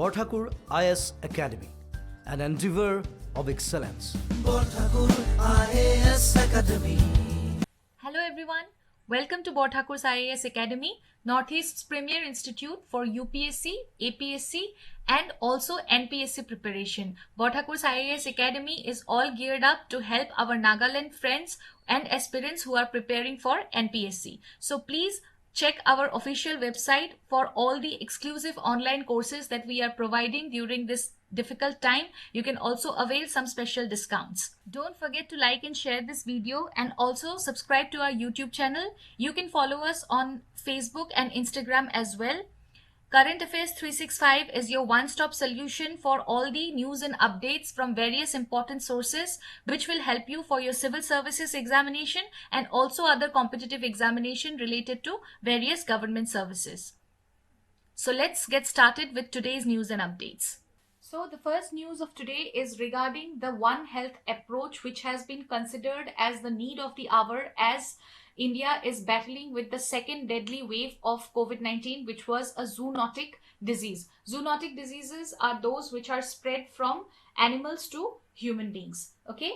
Borthakur IAS Academy, an endeavor of excellence. Borthakur IAS Academy. Hello everyone, welcome to Borthakur's IAS Academy, Northeast's premier institute for UPSC, APSC and also NPSC preparation. Borthakur's IAS Academy is all geared up to help our Nagaland friends and aspirants who are preparing for NPSC. So please check our official website for all the exclusive online courses that we are providing during this difficult time. You can also avail some special discounts. Don't forget to like and share this video and also subscribe to our YouTube channel. You can follow us on Facebook and Instagram as well. Current Affairs 365 is your one-stop solution for all the news and updates from various important sources, which will help you for your civil services examination and also other competitive examination related to various government services. So let's get started with today's news and updates. So the first news of today is regarding the One Health approach, which has been considered as the need of the hour as India is battling with the second deadly wave of COVID-19, which was a zoonotic disease. Zoonotic diseases are those which are spread from animals to human beings. Okay,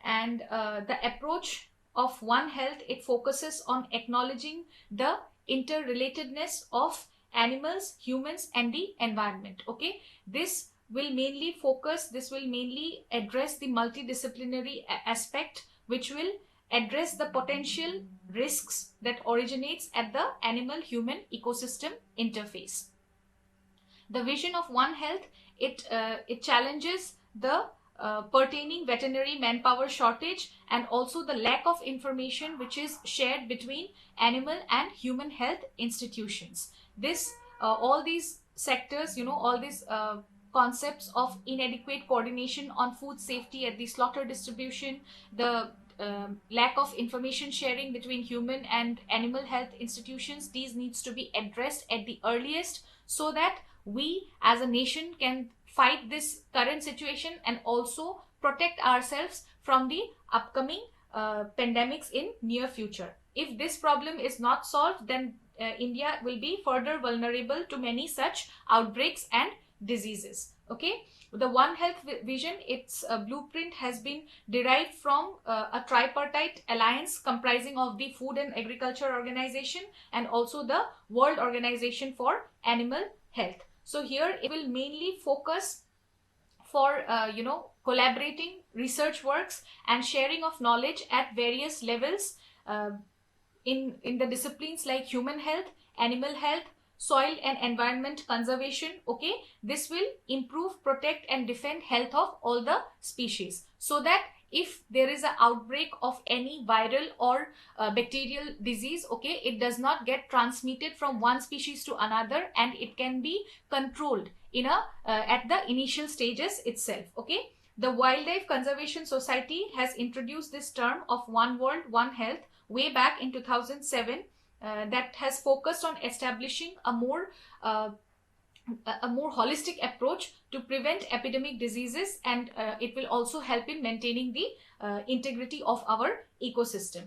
and the approach of One Health, it focuses on acknowledging the interrelatedness of animals, humans, and the environment. Okay, this will mainly address the multidisciplinary aspect, which will address the potential risks that originates at the animal-human ecosystem interface. The vision of One Health, it challenges the pertaining veterinary manpower shortage and also the lack of information which is shared between animal and human health institutions. This all these sectors, all these concepts of inadequate coordination on food safety at the slaughter distribution, the lack of information sharing between human and animal health institutions, these needs to be addressed at the earliest so that we as a nation can fight this current situation and also protect ourselves from the upcoming pandemics in near future. If this problem is not solved, then India will be further vulnerable to many such outbreaks and diseases. Okay, the One Health vision, its blueprint has been derived from a tripartite alliance comprising of the Food and Agriculture Organization and also the World Organization for Animal Health. So here it will mainly focus for collaborating research works and sharing of knowledge at various levels in the disciplines like human health, animal health, soil and environment conservation. Okay, this will improve, protect and defend health of all the species, so that if there is an outbreak of any viral or bacterial disease, okay, it does not get transmitted from one species to another and it can be controlled in at the initial stages itself. Okay, the Wildlife Conservation Society has introduced this term of One World, One Health way back in 2007. That has focused on establishing a more holistic approach to prevent epidemic diseases, and it will also help in maintaining the integrity of our ecosystem.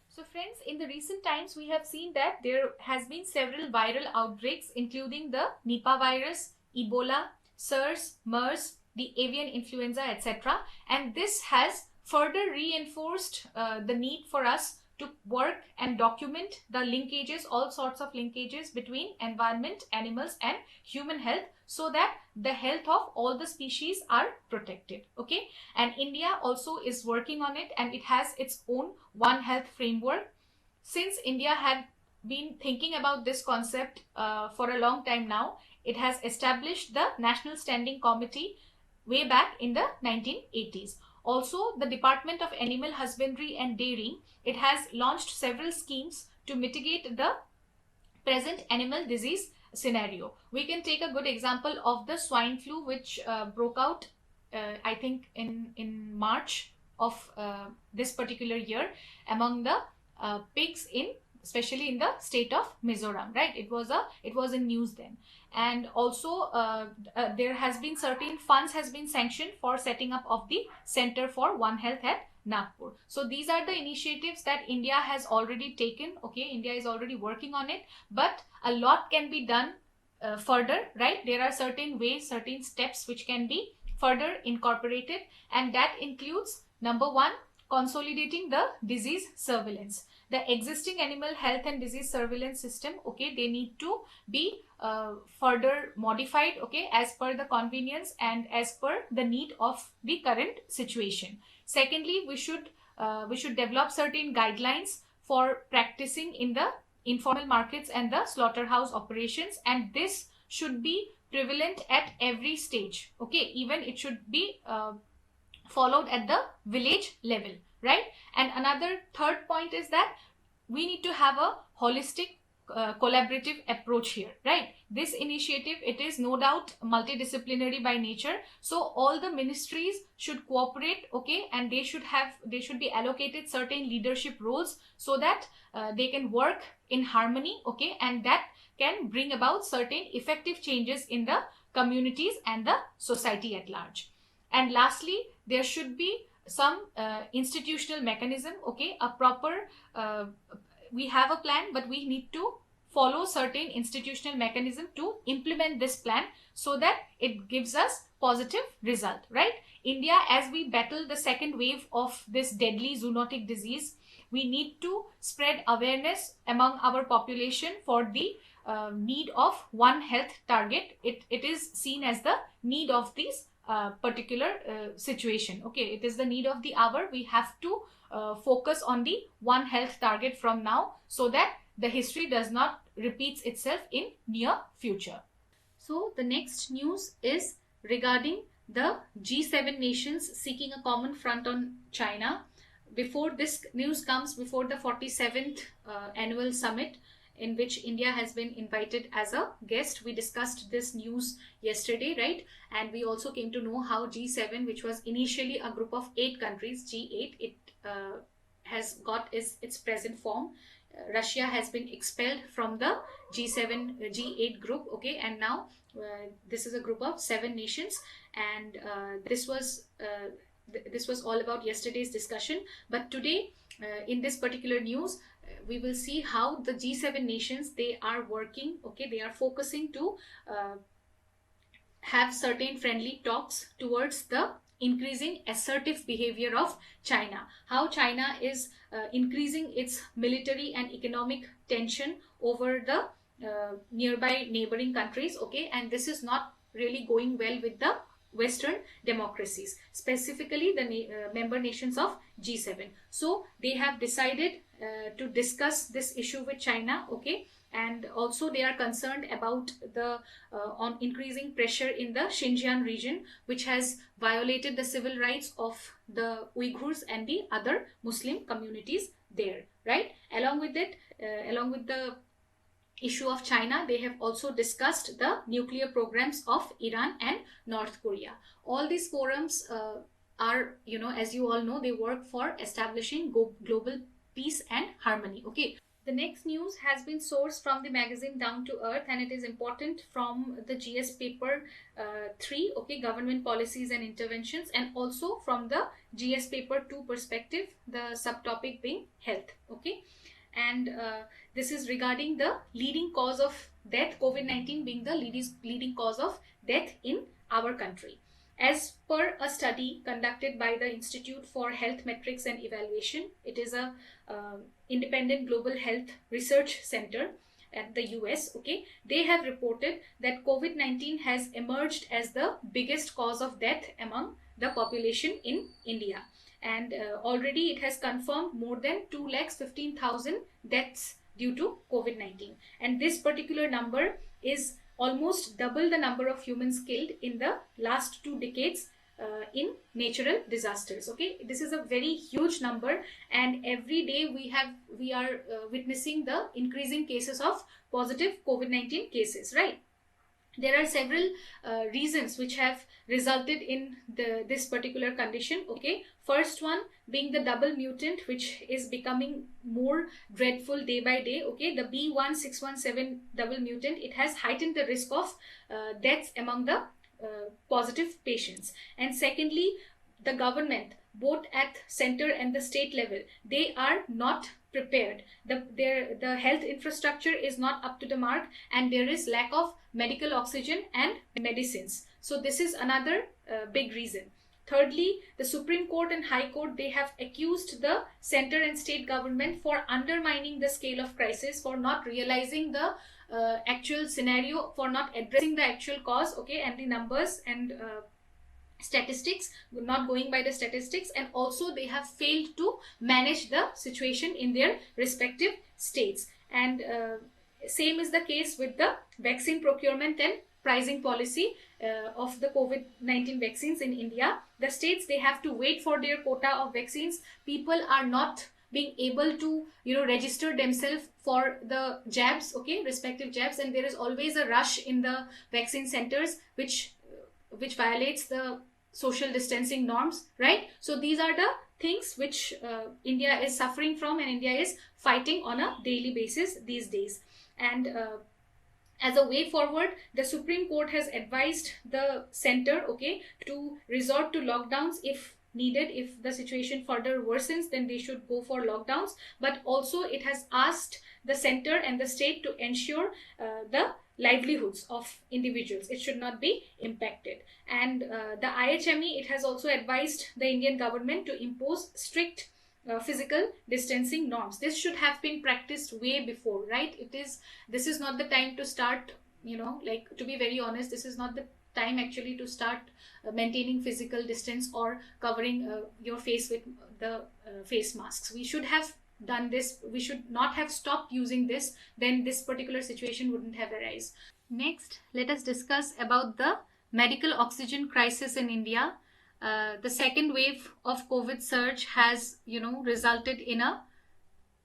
So friends, in the recent times we have seen that there has been several viral outbreaks, including the Nipah virus, Ebola, SARS, MERS, the avian influenza, etc. And this has further reinforced the need for us to work and document the linkages, all sorts of linkages between environment, animals and human health, so that the health of all the species are protected. Okay, and India also is working on it and it has its own One Health framework. Since India had been thinking about this concept for a long time now, it has established the National Standing Committee way back in the 1980s. Also, the Department of Animal Husbandry and Dairying, it has launched several schemes to mitigate the present animal disease scenario. We can take a good example of the swine flu, which broke out, I think, in March of this particular year among the pigs especially in the state of Mizoram, right? It was in news then. And also there has been certain funds has been sanctioned for setting up of the Center for One Health at Nagpur. So these are the initiatives that India has already taken. Okay, India is already working on it, but a lot can be done further, right? There are certain ways, certain steps which can be further incorporated, and that includes number one, consolidating the disease surveillance. The existing animal health and disease surveillance system, okay, they need to be further modified, okay, as per the convenience and as per the need of the current situation. Secondly, we should develop certain guidelines for practicing in the informal markets and the slaughterhouse operations, and this should be prevalent at every stage, okay, even it should be followed at the village level, right? And another third point is that we need to have a holistic collaborative approach here, right? This initiative, it is no doubt multidisciplinary by nature, so all the ministries should cooperate, okay, and they should be allocated certain leadership roles so that they can work in harmony, okay, and that can bring about certain effective changes in the communities and the society at large. And lastly, there should be some institutional mechanism, okay, a proper we have a plan, but we need to follow certain institutional mechanism to implement this plan so that it gives us positive result, right? India, as we battle the second wave of this deadly zoonotic disease, we need to spread awareness among our population for the need of One Health target. It is seen as the need of this particular situation, okay, it is the need of the hour. We have to focus on the One Health target from now so that the history does not repeats itself in near future. So the next news is regarding the G7 nations seeking a common front on China. Before this news comes, before the 47th annual summit in which India has been invited as a guest. We discussed this news yesterday, right? And we also came to know how G7, which was initially a group of 8 countries, G8, it has got its present form. Russia has been expelled from the G7, G8 group, okay, and now this is a group of 7 nations, and this was all about yesterday's discussion. But today, in this particular news, we will see how the G7 nations, they are working, okay, they are focusing to have certain friendly talks towards the increasing assertive behavior of China, how China is increasing its military and economic tension over the nearby neighboring countries, okay, and this is not really going well with the Western democracies, specifically the member nations of G7. So they have decided to discuss this issue with China, okay, and also they are concerned about the on increasing pressure in the Xinjiang region, which has violated the civil rights of the Uyghurs and the other Muslim communities there, right? Along with it, along with the issue of China, they have also discussed the nuclear programs of Iran and North Korea. All these forums are, you know, as you all know, they work for establishing global peace and harmony, okay. The next news has been sourced from the magazine Down to Earth, and it is important from the GS paper 3, okay, government policies and interventions, and also from the GS paper 2 perspective, the subtopic being health, okay. And this is regarding the leading cause of death, COVID-19 being the leading cause of death in our country. As per a study conducted by the Institute for Health Metrics and Evaluation, it is a independent global health research center at the US, okay, they have reported that COVID-19 has emerged as the biggest cause of death among the population in India. And already it has confirmed more than 2,15,000 deaths due to COVID-19. And this particular number is almost double the number of humans killed in the last 2 decades in natural disasters, okay. This is a very huge number, and every day we are witnessing the increasing cases of positive COVID-19 cases, right? There are several reasons which have resulted in this particular condition, okay. First one being the double mutant, which is becoming more dreadful day by day, okay. The B.1.617 double mutant, it has heightened the risk of deaths among the positive patients. And secondly, the government, both at center and the state level, they are not prepared. The health infrastructure is not up to the mark, and there is lack of medical oxygen and medicines. So this is another big reason. Thirdly, the Supreme Court and High Court, they have accused the center and state government for undermining the scale of crisis, for not realizing the actual scenario, for not addressing the actual cause, okay, and the numbers and statistics, not going by the statistics, and also they have failed to manage the situation in their respective states. And same is the case with the vaccine procurement and pricing policy of the COVID-19 vaccines in India. The states, they have to wait for their quota of vaccines. People are not being able to register themselves for the jabs, okay, respective jabs, and there is always a rush in the vaccine centers which violates the social distancing norms, right? So these are the things which India is suffering from, and India is fighting on a daily basis these days. And as a way forward, the Supreme Court has advised the center, okay, to resort to lockdowns if needed. If the situation further worsens, then they should go for lockdowns. But also it has asked the center and the state to ensure the livelihoods of individuals. It should not be impacted. And the IHME, it has also advised the Indian government to impose strict physical distancing norms. This should have been practiced way before, right? This is not the time to start, to be very honest, this is not the time actually to start maintaining physical distance or covering your face with the face masks. We should have done this. We should not have stopped using this. Then this particular situation wouldn't have arisen. Next, let us discuss about the medical oxygen crisis in India. The second wave of COVID surge has, resulted in a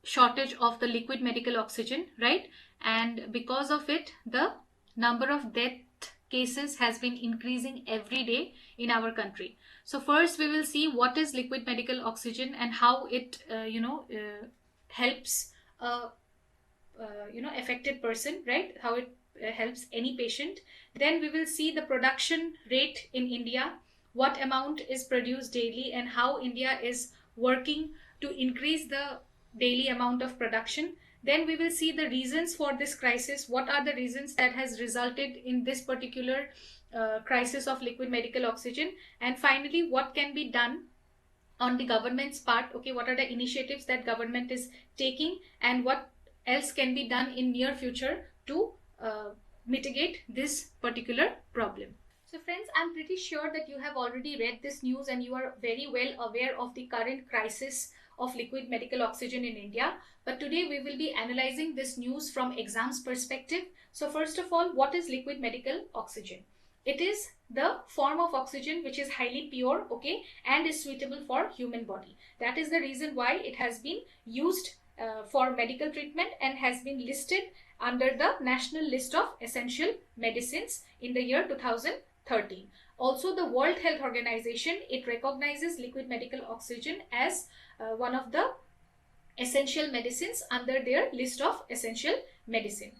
shortage of the liquid medical oxygen, right? And because of it, the number of death cases has been increasing every day in our country. So first we will see what is liquid medical oxygen and how it, helps affected person, right? How it helps any patient. Then we will see the production rate in India, what amount is produced daily, and how India is working to increase the daily amount of production. Then we will see the reasons for this crisis. What are the reasons that has resulted in this particular crisis of liquid medical oxygen? And finally, what can be done on the government's part? Okay, what are the initiatives that government is taking, and what else can be done in near future to mitigate this particular problem? So friends, I'm pretty sure that you have already read this news and you are very well aware of the current crisis of liquid medical oxygen in India. But today we will be analyzing this news from exams perspective. So first of all, what is liquid medical oxygen? It is the form of oxygen which is highly pure, okay, and is suitable for human body. That is the reason why it has been used for medical treatment and has been listed under the National List of Essential Medicines in the year 2013. Also, the World Health Organization, it recognizes liquid medical oxygen as one of the essential medicines under their list of essential medicine.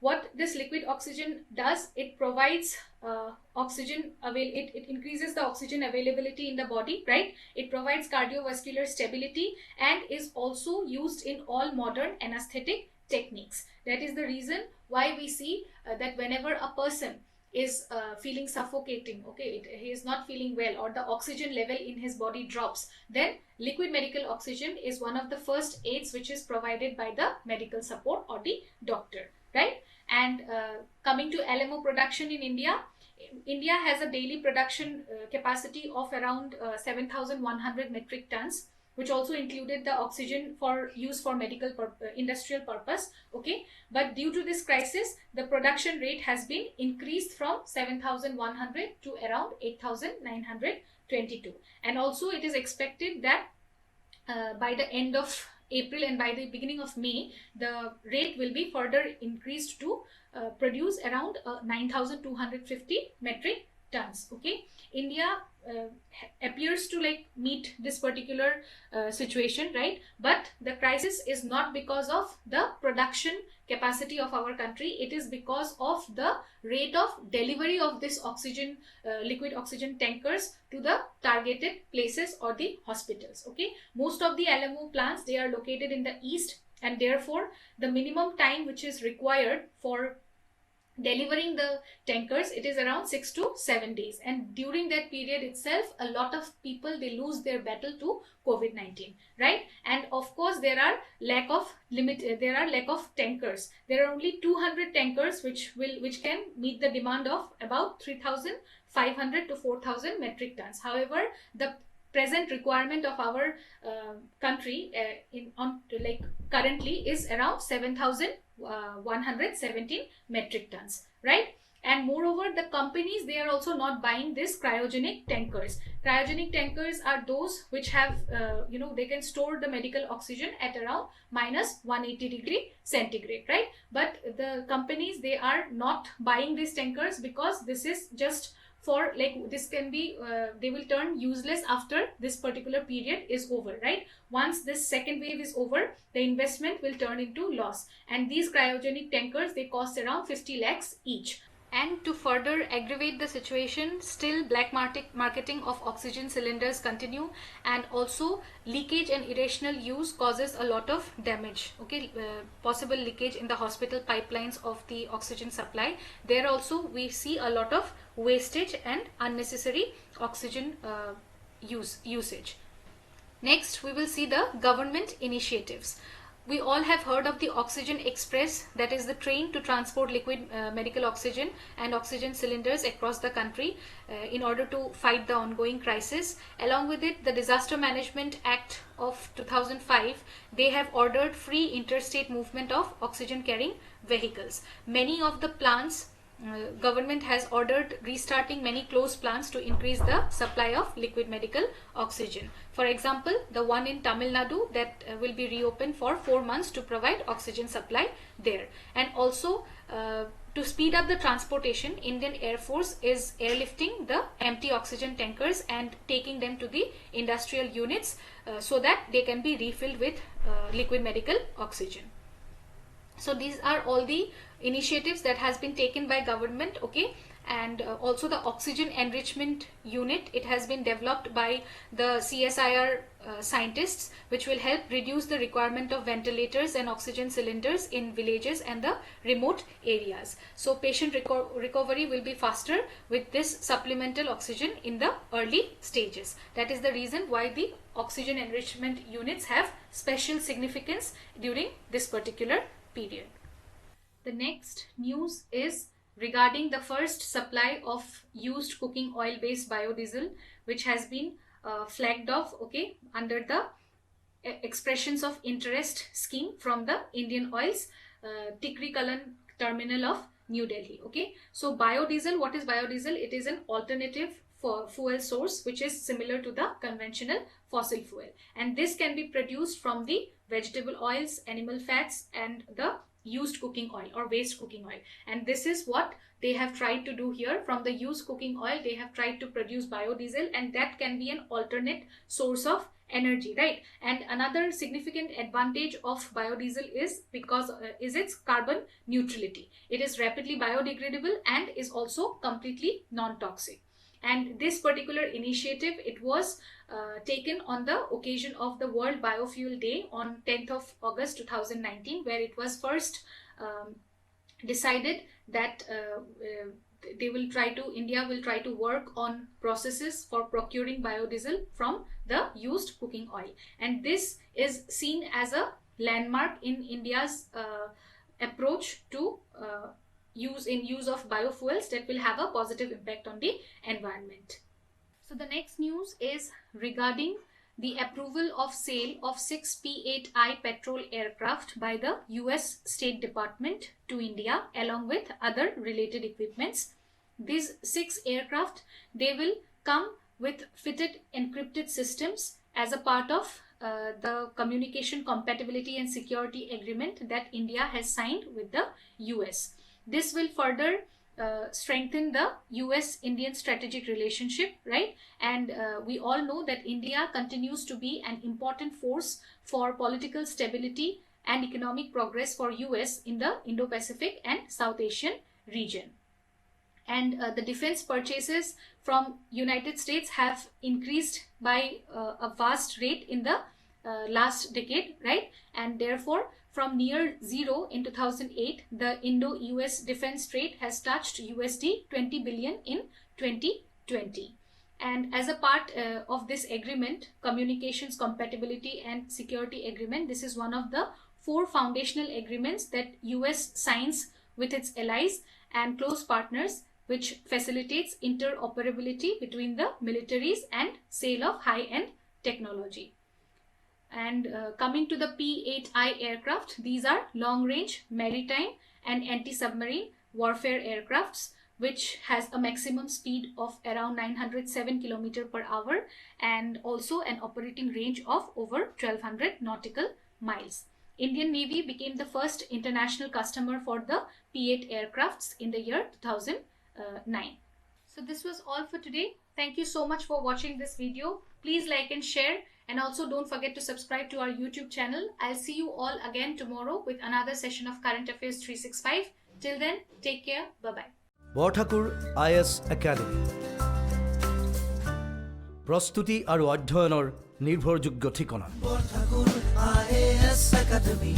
What this liquid oxygen does, it provides it increases the oxygen availability in the body, right? It provides cardiovascular stability and is also used in all modern anesthetic techniques. That is the reason why we see that whenever a person is feeling suffocating, okay, he is not feeling well, or the oxygen level in his body drops, then liquid medical oxygen is one of the first aids which is provided by the medical support or the doctor, right? And coming to LMO production in India, India has a daily production capacity of around 7,100 metric tons, which also included the oxygen for use for medical industrial purpose, okay. But due to this crisis, the production rate has been increased from 7,100 to around 8,922. And also it is expected that by the end of April and by the beginning of May, the rate will be further increased to produce around 9,250 metric tons. Okay, India appears to like meet this particular situation, right? But the crisis is not because of the production capacity of our country. It is because of the rate of delivery of this oxygen, liquid oxygen tankers to the targeted places or the hospitals. Okay, most of the LMO plants, they are located in the east, and therefore the minimum time which is required for delivering the tankers, it is around 6 to 7 days, and during that period itself a lot of people, they lose their battle to COVID-19, right? And of course there are lack of tankers. There are only 200 tankers which can meet the demand of about 3,500 to 4,000 metric tons. However, the present requirement of our country currently is around 7,117 metric tons, right? And moreover, the companies, they are also not buying this cryogenic tankers. Cryogenic tankers are those which have they can store the medical oxygen at around minus 180 degree centigrade, right? But the companies, they are not buying these tankers because this is just for this can be they will turn useless after this particular period is over, right? Once this second wave is over, the investment will turn into loss, and these cryogenic tankers, they cost around 50 lakhs each. And to further aggravate the situation, still black marketing of oxygen cylinders continue, and also leakage and irrational use causes a lot of damage. Okay, possible leakage in the hospital pipelines of the oxygen supply. There also we see a lot of wastage and unnecessary oxygen usage. Next, we will see the government initiatives. We all have heard of the Oxygen Express, that is the train to transport liquid medical oxygen and oxygen cylinders across the country in order to fight the ongoing crisis. Along with it, the Disaster Management Act of 2005, they have ordered free interstate movement of oxygen carrying vehicles. Many of the plants, government has ordered restarting many closed plants to increase the supply of liquid medical oxygen. For example, the one in Tamil Nadu that will be reopened for 4 months to provide oxygen supply there. And also to speed up the transportation, Indian Air Force is airlifting the empty oxygen tankers and taking them to the industrial units so that they can be refilled with liquid medical oxygen. So these are all the initiatives that has been taken by government. Okay, and also the oxygen enrichment unit, it has been developed by the CSIR scientists, which will help reduce the requirement of ventilators and oxygen cylinders in villages and the remote areas. So patient recovery will be faster with this supplemental oxygen in the early stages. That is the reason why the oxygen enrichment units have special significance during this particular period. The next news is regarding the first supply of used cooking oil based biodiesel, which has been flagged off, okay, under the expressions of interest scheme from the Indian Oil's Tikri Kalan terminal of New Delhi. Okay, so biodiesel, what is biodiesel? It is an alternative for fuel source which is similar to the conventional fossil fuel, and this can be produced from the vegetable oils, animal fats, and the used cooking oil or waste cooking oil. And this is what they have tried to do here. From the used cooking oil, they have tried to produce biodiesel, and that can be an alternate source of energy, right? And another significant advantage of biodiesel is because is its carbon neutrality. It is rapidly biodegradable and is also completely non-toxic. And this particular initiative, it was taken on the occasion of the World Biofuel Day on 10th of August 2019, where it was first decided that India will try to work on processes for procuring biodiesel from the used cooking oil. And this is seen as a landmark in India's approach to use of biofuels that will have a positive impact on the environment. So the next news is regarding the approval of sale of 6 P-8I petrol aircraft by the US State Department to India, along with other related equipments. These 6 aircraft, they will come with fitted encrypted systems as a part of the communication compatibility and security agreement that India has signed with the US. This will further strengthen the US-Indian strategic relationship, right? And we all know that India continues to be an important force for political stability and economic progress for US in the Indo-Pacific and South Asian region. And the defense purchases from United States have increased by a vast rate in the last decade, right? And therefore, from near zero in 2008, the Indo-US defense trade has touched USD 20 billion in 2020. And as a part of this agreement, Communications Compatibility and Security Agreement, this is one of the 4 foundational agreements that US signs with its allies and close partners, which facilitates interoperability between the militaries and sale of high-end technology. And coming to the P-8I aircraft, these are long-range maritime and anti-submarine warfare aircrafts, which has a maximum speed of around 907 km per hour and also an operating range of over 1200 nautical miles. Indian Navy became the first international customer for the P-8 aircrafts in the year 2009. So this was all for today. Thank you so much for watching this video. Please like and share, and also don't forget to subscribe to our YouTube channel. I'll see you all again tomorrow with another session of Current Affairs 365. Till then, take care. Bye-bye. Borthakur IAS Academy. প্ৰস্তুতি আৰু অধ্যয়নৰ নিৰ্ভৰযোগ্য ঠিকনা Borthakur IAS Academy.